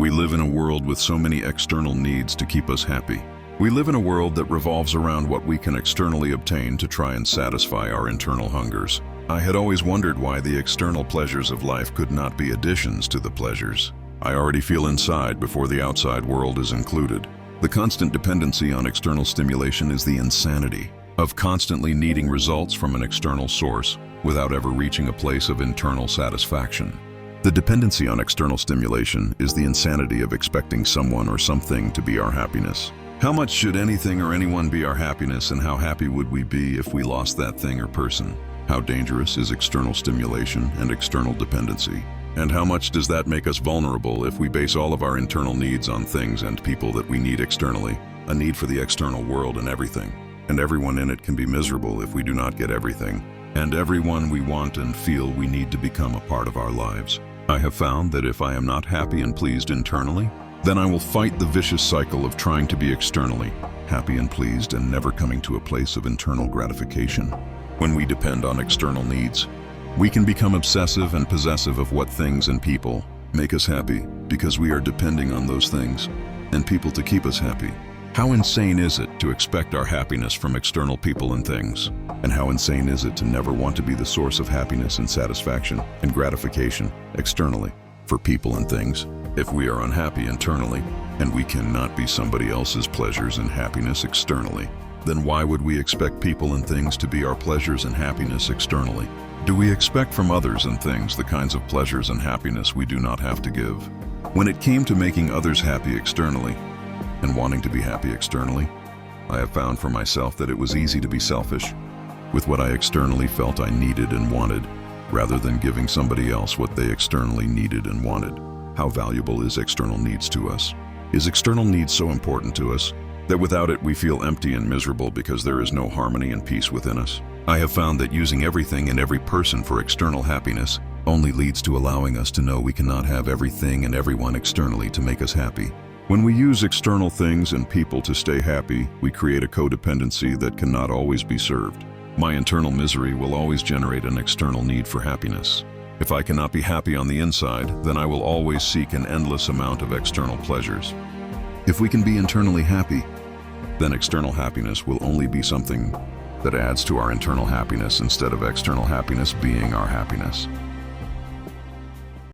We live in a world with so many external needs to keep us happy. We live in a world that revolves around what we can externally obtain to try and satisfy our internal hungers. I had always wondered why the external pleasures of life could not be additions to the pleasures I already feel inside before the outside world is included. The constant dependency on external stimulation is the insanity of constantly needing results from an external source without ever reaching a place of internal satisfaction. The dependency on external stimulation is the insanity of expecting someone or something to be our happiness. How much should anything or anyone be our happiness, and how happy would we be if we lost that thing or person? How dangerous is external stimulation and external dependency? And how much does that make us vulnerable if we base all of our internal needs on things and people that we need externally? A need for the external world and everything. And everyone in it can be miserable if we do not get everything. And everyone we want and feel we need to become a part of our lives. I have found that if I am not happy and pleased internally, then I will fight the vicious cycle of trying to be externally happy and pleased and never coming to a place of internal gratification. When we depend on external needs, we can become obsessive and possessive of what things and people make us happy because we are depending on those things and people to keep us happy. How insane is it to expect our happiness from external people and things? And how insane is it to never want to be the source of happiness and satisfaction and gratification externally for people and things? If we are unhappy internally and we cannot be somebody else's pleasures and happiness externally, then why would we expect people and things to be our pleasures and happiness externally? Do we expect from others and things the kinds of pleasures and happiness we do not have to give? When it came to making others happy externally and wanting to be happy externally, I have found for myself that it was easy to be selfish with what I externally felt I needed and wanted, rather than giving somebody else what they externally needed and wanted. How valuable is external needs to us? Is external needs so important to us that without it we feel empty and miserable because there is no harmony and peace within us? I have found that using everything and every person for external happiness only leads to allowing us to know we cannot have everything and everyone externally to make us happy. When we use external things and people to stay happy, we create a codependency that cannot always be served. My internal misery will always generate an external need for happiness. If I cannot be happy on the inside, then I will always seek an endless amount of external pleasures. If we can be internally happy, then external happiness will only be something that adds to our internal happiness instead of external happiness being our happiness.